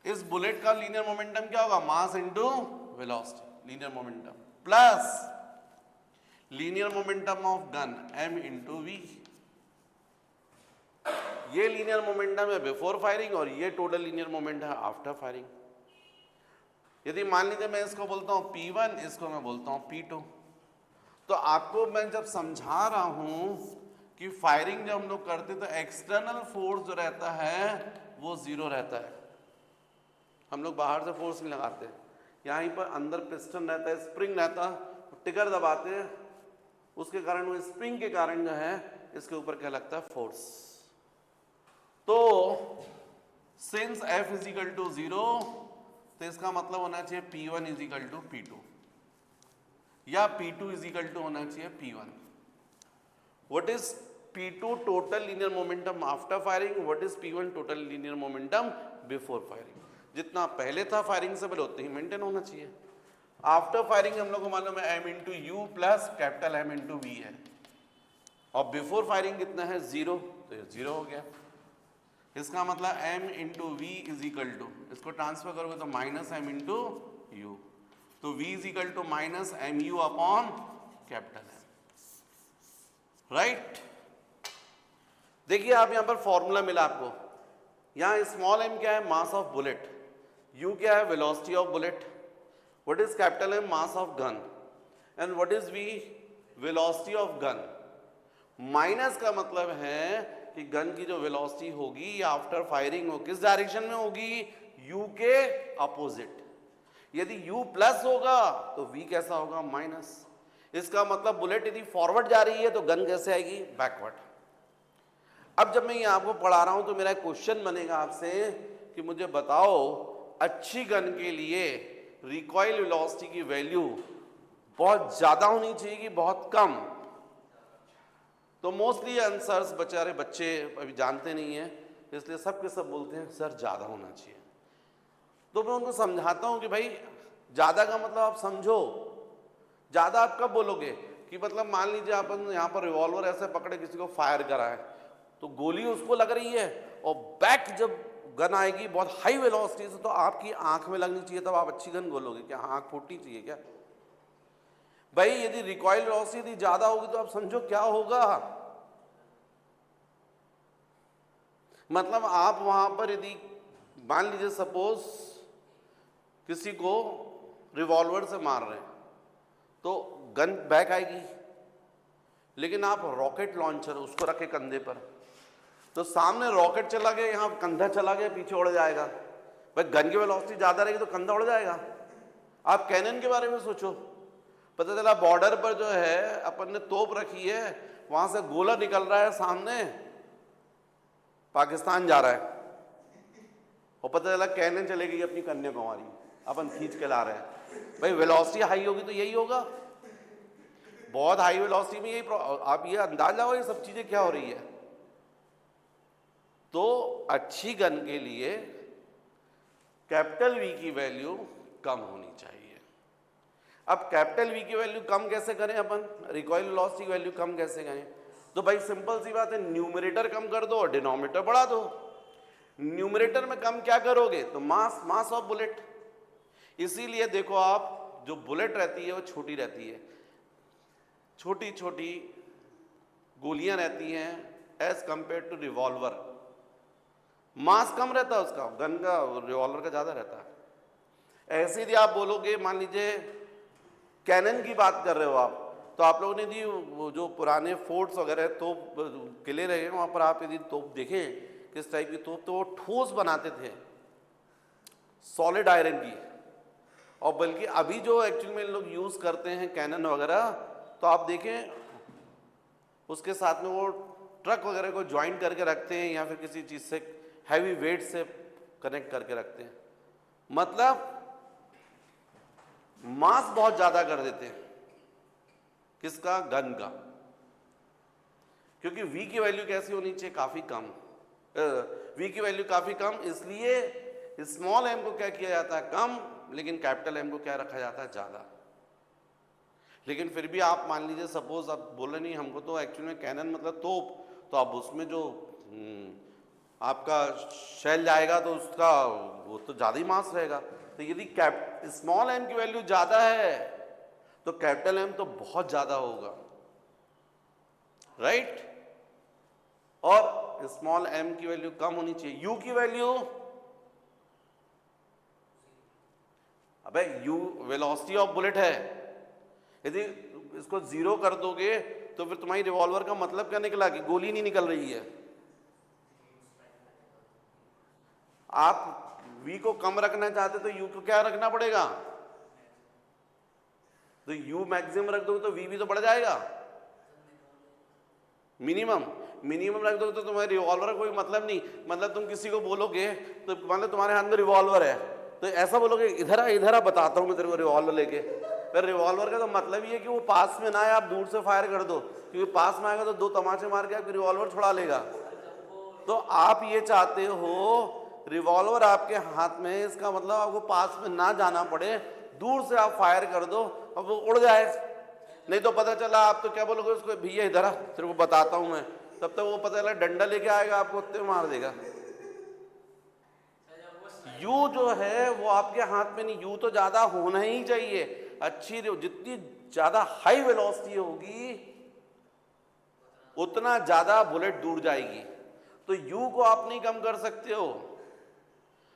इस बुलेट का लीनियर मोमेंटम क्या होगा, mass into velocity linear momentum, plus linear momentum of gun m into v. ये लीनियर मोमेंटम है बिफोर फायरिंग और ये टोटल लीनियर मोमेंट है आफ्टर फायरिंग। यदि मान लीजिए मैं इसको बोलता हूं P1, इसको मैं बोलता हूं P2, तो आपको मैं जब समझा रहा हूं कि फायरिंग जब हम लोग करते तो एक्सटर्नल फोर्स जो रहता है वो 0 रहता है। हम लोग बाहर से फोर्स नहीं लगाते, यहीं पर अंदर पिस्टन रहता है, स्प्रिंग रहता है, टिगर दबाते हैं, उसके कारण वो स्प्रिंग के कारण जो है इसके ऊपर क्या लगता है, फोर्स। तो सिंस F इजिकल टू 0, तो इसका मतलब होना चाहिए P1 इजिकल टू P2 या P2 इजिकल टू होना चाहिए P1। What is P2 total linear momentum after firing, what is P1 total linear momentum before firing. जितना पहले था फायरिंग से पहले उतना ही मेंटेन होना चाहिए। आफ्टर फायरिंग हम लोग को मालूम है m into u plus capital M into v है, और बिफोर फायरिंग कितना है 0, तो ये 0 हो गया। इसका मतलब m into v is equal to, इसको ट्रांसफर करोगे तो माइनस m इंटू यू, तो v is equal to minus m u upon capital M, right. देखिए आप यहां पर फॉर्मूला मिला आपको, यहां स्मॉल m क्या है, मास ऑफ बुलेट, u क्या है, velocity of bullet, what is capital M, mass of gun, and what is v, velocity of gun. Minus का मतलब है कि गन की जो वेलोसिटी होगी आफ्टर फायरिंग वो किस डायरेक्शन में होगी, u के अपोजिट। यदि u प्लस होगा तो v कैसा होगा, माइनस। इसका मतलब बुलेट यदि फॉरवर्ड जा रही है तो गन कैसे आएगी, बैकवर्ड। अब जब मैं ये आपको पढ़ा रहा हूं तो मेरा क्वेश्चन बनेगा आपसे कि मुझे बताओ अच्छी गन के लिए रिकॉइल वेलोसिटी की वैल्यू बहुत ज्यादा होनी चाहिए कि बहुत कम। तो मोस्टली आंसर्स बेचारे बच्चे अभी जानते नहीं हैं, इसलिए सब के सब बोलते हैं सर ज़्यादा होना चाहिए। तो मैं उनको समझाता हूँ कि भाई ज़्यादा का मतलब आप समझो, ज़्यादा आप कब बोलोगे कि मतलब मान लीजिए आप यहाँ पर रिवॉल्वर ऐसे पकड़े किसी को फायर कराए तो गोली उसको लग रही है और बैक जब गन आएगी बहुत हाई वेलोसिटी से तो आपकी आंख में लगनी चाहिए, तब आप अच्छी गन बोलोगे क्या, आंख फूटनी चाहिए क्या। भाई यदि रिकॉइल वेलोसिटी ज्यादा होगी तो आप समझो क्या होगा, मतलब आप वहां पर यदि मान लीजिए सपोज किसी को रिवॉल्वर से मार रहे हैं तो गन बैक आएगी, लेकिन आप रॉकेट लॉन्चर उसको रखे कंधे पर तो सामने रॉकेट चला गया, यहाँ कंधा चला गया, पीछे उड़ जाएगा। भाई गन की वेलोसिटी ज्यादा रहेगी तो कंधा उड़ जाएगा। आप कैनन के बारे में सोचो, पता चला बॉर्डर पर जो है अपन ने तोप रखी है, वहां से गोला निकल रहा है, सामने पाकिस्तान जा रहा है, और पता चला कैनन चले गई अपनी कन्याकुमारी, अपन खींच के ला रहे हैं। भाई वेलोसिटी हाई होगी तो यही होगा, बहुत हाई वेलोसिटी में यही आप ये अंदाज लगाओ ये सब चीजें क्या हो रही है। तो अच्छी गन के लिए कैपिटल V की वैल्यू कम होनी चाहिए। अब कैपिटल V की वैल्यू कम कैसे करें अपन, रिकॉइल वेलोसिटी की वैल्यू कम कैसे करें, तो भाई सिंपल सी बात है, न्यूमरेटर कम कर दो और डिनोमिनेटर बढ़ा दो। न्यूमरेटर में कम क्या करोगे, तो मास ऑफ बुलेट। इसीलिए देखो आप जो बुलेट रहती है वो छोटी रहती है, छोटी छोटी गोलियां रहती हैं एज कंपेयर टू रिवॉल्वर, मास कम रहता है उसका, गन का रिवॉल्वर का ज्यादा रहता है। ऐसे यदि आप बोलोगे, मान लीजिए कैनन की बात कर रहे हो आप, तो आप लोगों ने यदि वो जो पुराने फोर्ट्स वगैरह तोप किले रहे हैं वहां पर आप यदि तोप देखें किस टाइप की तोप, तो वो ठोस बनाते थे, सॉलिड आयरन की, और बल्कि अभी जो एक्चुअल में लोग यूज करते हैं कैनन वगैरह, तो आप देखें उसके साथ में वो ट्रक वगैरह को ज्वाइन करके रखते हैं या फिर किसी चीज से हैवी वेट से कनेक्ट करके रखते हैं, मतलब मास बहुत ज्यादा कर देते हैं। किसका? गन का। क्योंकि V की वैल्यू कैसी होनी चाहिए? काफी कम। V की वैल्यू काफी कम, इसलिए स्मॉल m को क्या किया जाता है? कम, लेकिन कैपिटल M को क्या रखा जाता है? ज्यादा। लेकिन फिर भी आप मान लीजिए सपोज आप बोले नहीं हमको तो एक्चुअली में कैनन मतलब तोप, तो अब उसमें जो आपका शेल जाएगा तो उसका वो तो ज्यादा ही मास रहेगा। तो यदि स्मॉल m की वैल्यू ज्यादा है तो कैपिटल M तो बहुत ज्यादा होगा, राइट? और स्मॉल m की वैल्यू कम होनी चाहिए। U की वैल्यू, अबे U वेलोसिटी ऑफ बुलेट है, यदि इसको 0 कर दोगे तो फिर तुम्हारी रिवॉल्वर का मतलब क्या निकला? कि गोली नहीं निकल रही है। आप V को कम रखना चाहते तो U को क्या रखना पड़ेगा? तो U मैक्सिमम रख दोगे तो V भी तो बढ़ जाएगा। मिनिमम रख दोगे तो तुम्हारे रिवॉल्वर का कोई मतलब नहीं। मतलब तुम किसी को बोलोगे तो मान लो तुम्हारे हाथ में रिवॉल्वर है, तो ऐसा बोलोगे इधर आ बताता हूं मैं तेरे को रिवॉल्वर लेके। फिर रिवॉल्वर का तो मतलब ही है कि वो पास में ना आए, आप दूर से फायर कर दो, क्योंकि पास में आएगा तो 2 तमाचे मार के आपकी रिवॉल्वर छुड़ा लेगा। तो आप ये चाहते हो रिवॉल्वर आपके हाथ में, इसका मतलब आपको पास में ना जाना पड़े, दूर से आप फायर कर दो और वो उड़ जाए। नहीं तो पता चला आप तो क्या बोलोगे उसको, भैया इधर आ तेरे को बताता हूं मैं, तब तक वो पता चला डंडा लेके आएगा, आपको उत्ते मार देगा। यू जो है वो आपके हाथ में नहीं, यू तो ज्यादा होना ही चाहिए। अच्छी जितनी ज्यादा हाई वेलोसिटी होगी उतना ज्यादा बुलेट दूर जाएगी। तो यू को आप नहीं कम कर सकते हो,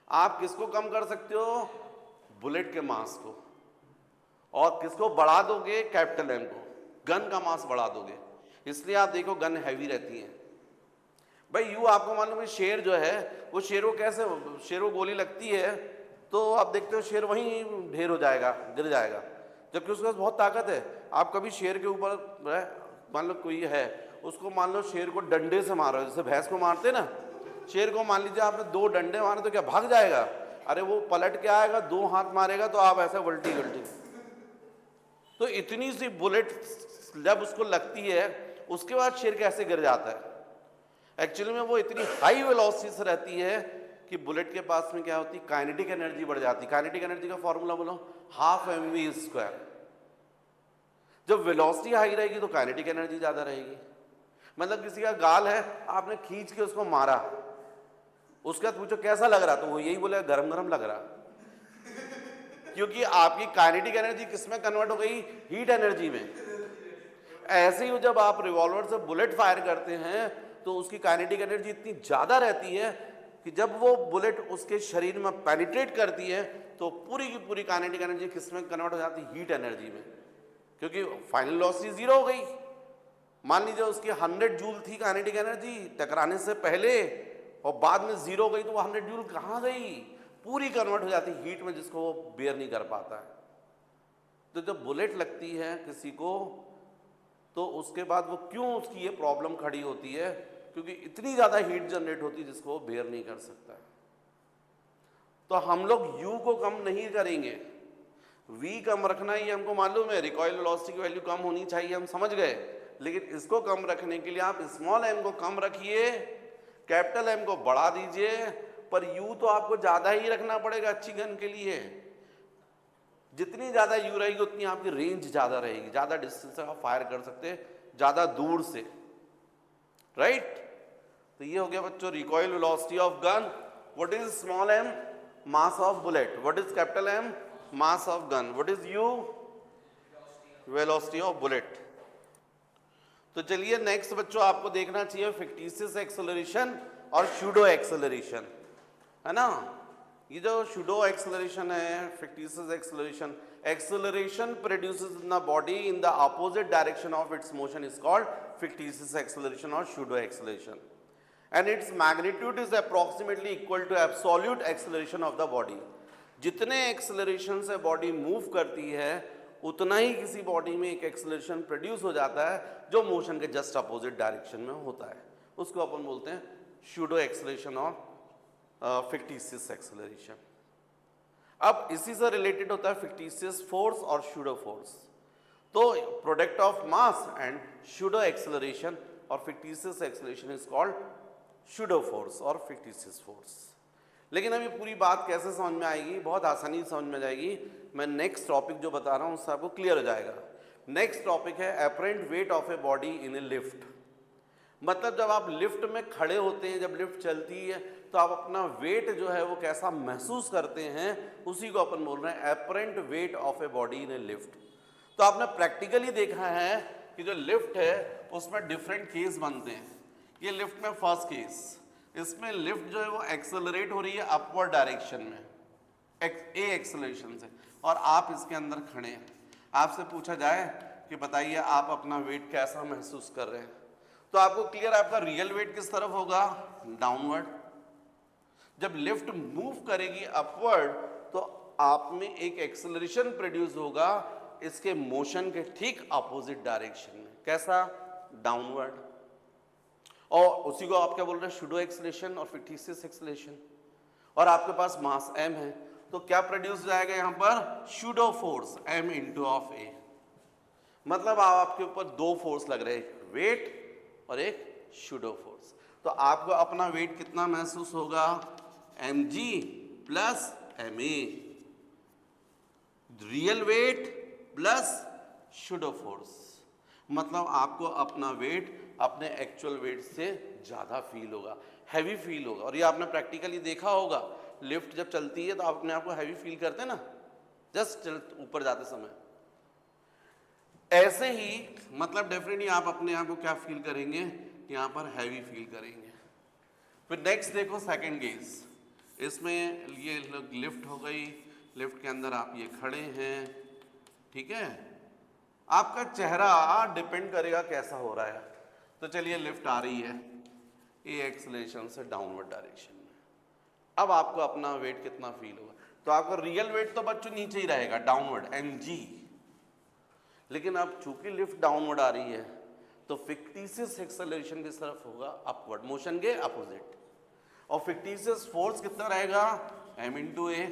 आप किसको कम कर सकते हो? बुलेट के मास को। और किसको बढ़ा दोगे? कैपिटल एम को, गन का मास बढ़ा दोगे। इसलिए आप देखो गन हैवी रहती है भाई। यू आपको मालूम है शेर जो है वो शेर को कैसे, शेर को गोली लगती है तो आप देखते हो शेर वहीं ढेर हो जाएगा, गिर जाएगा, जबकि उसके पास बहुत ताकत है। आप कभी शेर के ऊपर मान लो कोई है, उसको मान लो शेर को डंडे से मारो, जैसे भैंस को मारते ना, शेर को मान लीजिए आपने 2 डंडे मारे तो क्या भाग जाएगा? अरे वो पलट के आएगा, 2 हाथ मारेगा तो आप ऐसे उल्टी उल्टी। तो इतनी सी बुलेट जब उसको लगती है उसके बाद शेर कैसे गिर जाता है? एक्चुअली में वो इतनी हाई वेलोसिटी से रहती है कि बुलेट के पास में क्या होती है? काइनेटिक एनर्जी बढ़ जाती है। काइनेटिक एनर्जी का फॉर्मूला बोलो, ½ mv²। जब वेलोसिटी हाई रहेगी तो काइनेटिक एनर्जी ज्यादा रहेगी। मतलब किसी का गाल है, आपने खींच के उसको मारा, उसके बाद पूछो कैसा लग रहा, तो वो यही बोले गरम गरम लग रहा, क्योंकि आपकी काइनेटिक एनर्जी किसमें कन्वर्ट हो गई? हीट एनर्जी में। ऐसे ही जब आप रिवॉल्वर से बुलेट फायर करते हैं तो उसकी काइनेटिक एनर्जी इतनी ज्यादा रहती है कि जब वो बुलेट उसके शरीर में पेनिट्रेट करती है तो पूरी की पूरी काइनेटिक एनर्जी किसमें कन्वर्ट हो जाती है? हीट एनर्जी में, क्योंकि फाइनल वेलोसिटी 0 हो गई। मान लीजिए उसकी 100 जूल थी काइनेटिक एनर्जी टकराने से पहले, और बाद में 0 हो गई, तो वो 100 जूल कहाँ गई? पूरी कन्वर्ट हो जाती है हीट में, जिसको वो बेयर नहीं कर पाता है। तो जब बुलेट लगती है किसी को तो उसके बाद वो क्यों उसकी ये प्रॉब्लम खड़ी होती है? क्योंकि इतनी ज्यादा हीट जनरेट होती है जिसको वो बेयर नहीं कर सकता। तो हम लोग U को कम नहीं करेंगे, V कम रखना ही हमको मालूम है, रिकॉइल वेलोसिटी की वैल्यू कम होनी चाहिए, हम समझ गए। लेकिन इसको कम रखने के लिए आप स्मॉल m को कम रखिए, कैपिटल M को बढ़ा दीजिए, पर U तो आपको ज्यादा ही रखना पड़ेगा अच्छी गन के लिए। जितनी ज्यादा U रहेगी उतनी आपकी रेंज ज्यादा रहेगी, ज्यादा डिस्टेंस से आप फायर कर सकते हैं, ज्यादा दूर से, राइट? तो ये हो गया बच्चों recoil velocity of gun. What is small m? Mass of bullet. What is capital M? Mass of gun. What is U? Velocity of bullet. तो चलिए नेक्स्ट बच्चों आपको देखना चाहिए फिक्टिशियस एक्सेलरेशन और सूडो एक्सेलरेशन, है ना? ये जो सूडो एक्सेलरेशन है, fictitious acceleration, acceleration produces in the body in the opposite direction of its motion is called fictitious acceleration or pseudo acceleration, and its magnitude is approximately equal to absolute acceleration of the body. जितने acceleration से body move करती है उतना ही किसी body में एक acceleration produce हो जाता है जो मोशन के जस्ट अपोजिट डायरेक्शन में होता है, उसको अपन बोलते हैं सूडो एक्सेलरेशन और फिक्टिशियस एक्सेलरेशन। अब इसी से रिलेटेड होता है फिक्टिशियस फोर्स और सूडो फोर्स। तो product of mass and pseudo acceleration और fictitious acceleration is called pseudo force और फिक्टिशियस फोर्स। लेकिन अब ये पूरी बात कैसे समझ में आएगी, बहुत आसानी से समझ में जाएगी। मैं नेक्स्ट टॉपिक जो बता रहा हूँ उससे आपको क्लियर हो जाएगा। नेक्स्ट टॉपिक है apparent weight of a body in A lift. मतलब जब आप लिफ्ट में खड़े होते हैं, जब लिफ्ट चलती है तो आप अपना वेट जो है वो कैसा महसूस करते हैं, उसी को अपन बोल रहे हैं apparent weight of a body in A lift. तो आपने प्रैक्टिकली देखा है कि जो लिफ्ट है उसमें डिफरेंट केस बनते हैं। ये लिफ्ट में फर्स्ट केस, इसमें लिफ्ट जो है वो एक्सेलरेट हो रही है अपवर्ड डायरेक्शन में ए एक्सेलरेशन से, और आप इसके अंदर खड़े हैं। आपसे पूछा जाए कि बताइए आप अपना वेट कैसा महसूस कर रहे हैं, तो आपको क्लियर, आपका रियल वेट किस तरफ होगा, डाउनवर्ड। जब लिफ्ट मूव करेगी अपवर्ड तो आप में एक एक्सेलरेशन प्रोड्यूस होगा इसके मोशन के ठीक अपोजिट डायरेक्शन में, कैसा, डाउनवर्ड। और उसी को आप क्या बोल रहे हैं, सूडो एक्सेलरेशन और फिक्टिशियस एक्सेलरेशन। और आपके पास मास m है तो क्या प्रोड्यूस जाएगा यहाँ पर, pseudo force m into of a। मतलब आपके ऊपर दो फोर्स लग रहे हैं, एक वेट और एक सूडो फोर्स। तो आपको अपना वेट कितना महसूस होगा, mg plus ma, real weight plus pseudo force. मतलब आपको अपना वेट अपने एक्चुअल वेट से ज़्यादा फील होगा, हैवी फील होगा। और ये आपने प्रैक्टिकली देखा होगा, लिफ्ट जब चलती है तो आप अपने आप को हैवी फील करते हैं ना, जस्ट ऊपर जाते समय। ऐसे ही मतलब डेफिनेटली आप अपने आप को क्या फील करेंगे, यहाँ पर हैवी फील करेंगे। फिर नेक्स्ट देखो सेकंड केस, इसमें ये लिफ्ट हो गई, लिफ्ट के अंदर आप ये खड़े हैं, ठीक है। आपका चेहरा डिपेंड करेगा कैसा हो रहा है। तो चलिए लिफ्ट आ रही है ए एक्सेलरेशन से डाउनवर्ड डायरेक्शन में, अब आपको अपना वेट कितना फील होगा, तो आपका रियल वेट तो बच्चों नीचे ही रहेगा, डाउनवर्ड mg। लेकिन अब चूंकि लिफ्ट डाउनवर्ड आ रही है तो फिक्टिशियस एक्सेलरेशन किस तरफ होगा, अपवर्ड, मोशन के अपोजिट। और फिक्टिशियस फोर्स कितना रहेगा, m इंटू ए।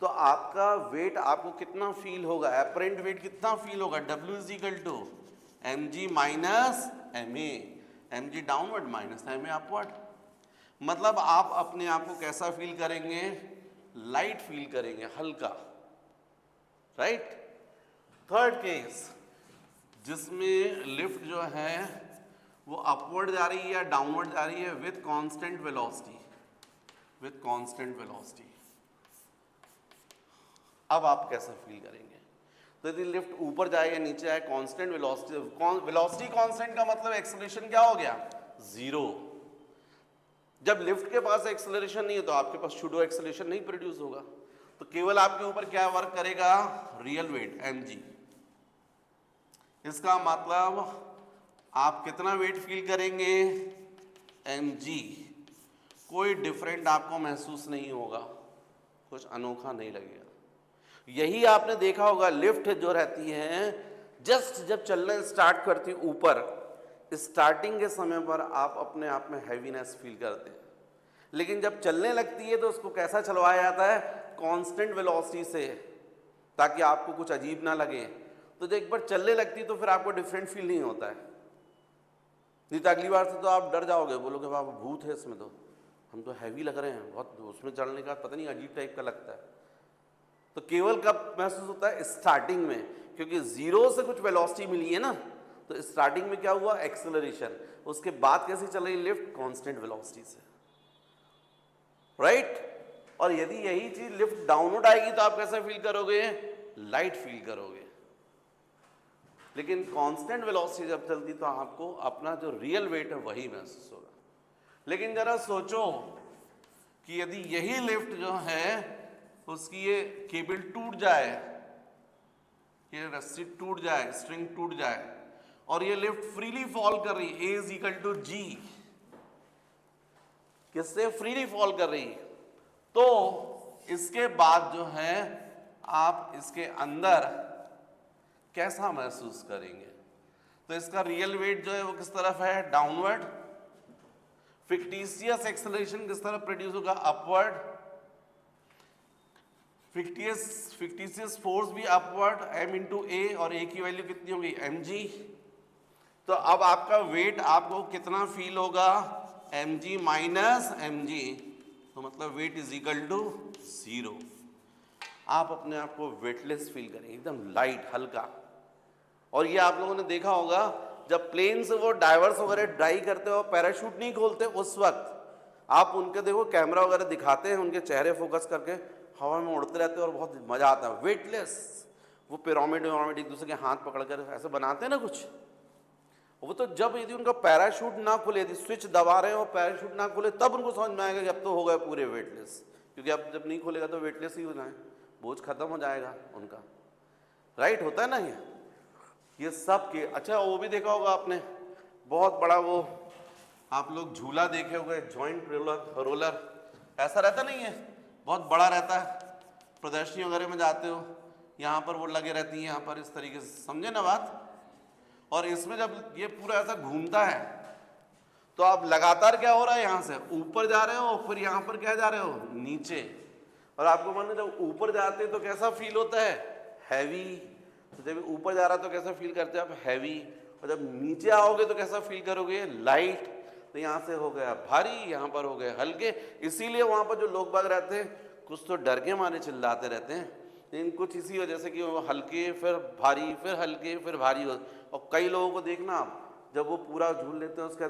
तो आपका वेट आपको कितना फील होगा, अपरेंट वेट कितना फील होगा, W is equal to mg minus ma, mg downward minus ma upward. मतलब आप अपने आप को कैसा फील करेंगे, लाइट फील करेंगे, हल्का, राइट। थर्ड केस, जिसमें लिफ्ट जो है वो अपवर्ड जा रही है या डाउनवर्ड जा रही है with constant velocity, with constant velocity. अब आप कैसा फील करेंगे, तो यदि लिफ्ट ऊपर जाए या नीचे आए, कांस्टेंट वेलोसिटी, वेलोसिटी कांस्टेंट का मतलब एक्सेलरेशन क्या हो गया, जीरो। जब लिफ्ट के पास एक्सेलरेशन नहीं है तो आपके पास सूडो एक्सेलरेशन नहीं प्रोड्यूस होगा, तो केवल आपके ऊपर क्या वर्क करेगा, रियल वेट mg। इसका मतलब आप कितना वेट फील करेंगे, mg। कोई डिफरेंट आपको महसूस नहीं होगा, कुछ अनोखा नहीं लगेगा। यही आपने देखा होगा, लिफ्ट जो रहती है जस्ट जब चलना स्टार्ट करती है ऊपर, स्टार्टिंग के समय पर आप अपने आप में हैवीनेस फील करते हैं, लेकिन जब चलने लगती है तो उसको कैसा चलवाया जाता है, कांस्टेंट वेलोसिटी से, ताकि आपको कुछ अजीब ना लगे। तो जब एक बार चलने लगती है तो फिर आपको डिफरेंट फील नहीं होता है, नहीं तो अगली बार से तो आप डर जाओगे, बोलोगे बाबा भूत है इसमें, तो हम तो हैवी लग रहे हैं बहुत, उसमें चलने का पता नहीं अजीब टाइप का लगता है। तो केवल कब महसूस होता है, स्टार्टिंग में, क्योंकि जीरो से कुछ वेलोसिटी मिली है ना, तो स्टार्टिंग में क्या हुआ, एक्सेलरेशन। उसके बाद कैसे चल रही लिफ्ट, कांस्टेंट वेलोसिटी से, राइट। और यदि यही चीज लिफ्ट डाउनवर्ड आएगी तो आप कैसा फील करोगे, लाइट फील करोगे। लेकिन कांस्टेंट वेलोसिटी जब चलती तो आपको अपना जो रियल वेट है वही महसूस होगा। लेकिन जरा सोचो कि यदि यही लिफ्ट जो है उसकी ये केबल टूट जाए, ये रस्सी टूट जाए, स्ट्रिंग टूट जाए, और ये लिफ्ट फ्रीली फॉल कर रही, A is equal to G, किससे फ्रीली फॉल कर रही, तो इसके बाद जो है आप इसके अंदर कैसा महसूस करेंगे? तो इसका रियल वेट जो है वो किस तरफ है? डाउनवर्ड। फिक्टिशियस एक्सेलरेशन किस तरफ प्रोड्यूस होगा? अपवर्ड। फिक्टिशियस फोर्स भी अपवर्ड, m इंटू ए, और ए की वैल्यू कितनी होगी? mg। तो अब आपका वेट आपको कितना फील होगा? mg माइनस mg, तो मतलब वेट इज इक्वल टू 0। आप अपने आप को वेटलेस फील करेंगे, एकदम लाइट, हल्का। और ये आप लोगों ने देखा होगा जब प्लेन से वो डाइवर्स वगैरह ड्राई करते हो, पैराशूट नहीं खोलते, उस वक्त आप उनके देखो कैमरा वगैरह दिखाते हैं, उनके चेहरे फोकस करके हवा में उड़ते रहते हैं और बहुत मजा आता है, वेटलेस। वो पिरामिड एक दूसरे के हाथ पकड़कर ऐसे बनाते हैं ना कुछ, वो तो जब यदि उनका पैराशूट ना खुले, यदि स्विच दबा रहे हो पैराशूट ना खुले, तब उनको समझ में आएगा कि अब तो हो गए पूरे वेटलेस। क्योंकि अब जब नहीं खुलेगा तो वेटलेस ही हो जाए, बोझ खत्म हो जाएगा उनका। राइट होता है ना ये सब के। अच्छा वो भी देखा होगा आपने, बहुत बड़ा वो आप लोग झूला देखे होंगे, जॉइंट रोलर, ऐसा रहता नहीं है, बहुत बड़ा रहता है। प्रदर्शनी वगैरह में जाते हो, यहाँ पर वो लगे रहती है, यहाँ पर इस तरीके से, समझे ना बात। और इसमें जब ये पूरा ऐसा घूमता है तो आप लगातार क्या हो रहा है, यहाँ से ऊपर जा रहे हो, फिर यहाँ पर क्या जा रहे हो, नीचे। और आपको मालूम है जब ऊपर जाते हैं तो कैसा फील होता है? हैवी। तो जब ऊपर जा रहा है तो कैसा फील करते हैं आप? हैवी। और जब नीचे आओगे तो कैसा फील करोगे? लाइट। तो यहाँ से हो गया भारी, यहाँ पर हो गए हल्के। इसीलिए वहाँ पर जो लोग बाग रहते हैं कुछ तो डर के मारे चिल्लाते रहते हैं, लेकिन कुछ इसी वजह से कि वो हल्के फिर भारी, फिर हल्के फिर भारी हो। और कई लोगों को देखना आप, जब वो पूरा झूल लेते हैं उसका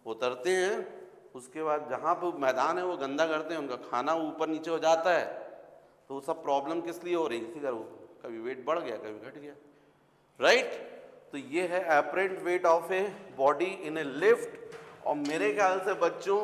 उतरते हैं, उसके बाद जहाँ पर मैदान है वो गंदा करते हैं, उनका खाना ऊपर नीचे हो जाता है। तो वो सब प्रॉब्लम किस लिए हो रही है? इसी कारण कभी वेट बढ़ गया, कभी घट गया। राइट। तो ये है apparent weight of a body in A lift. और मेरे ख्याल से बच्चों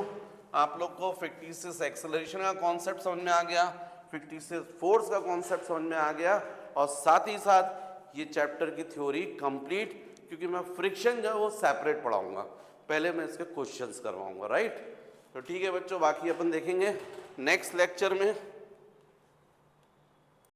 आप लोग को फिक्टिशियस एक्सेलरेशन का कॉन्सेप्ट समझ में आ गया, फिक्टिशियस फोर्स का कॉन्सेप्ट समझ में आ गया, और साथ ही साथ ये चैप्टर की थ्योरी कंप्लीट। क्योंकि मैं फ्रिक्शन जो है वो सेपरेट पढ़ाऊंगा, पहले मैं इसके क्वेश्चंस करवाऊंगा। राइट। तो ठीक है बच्चों, बाकी अपन देखेंगे नेक्स्ट लेक्चर में।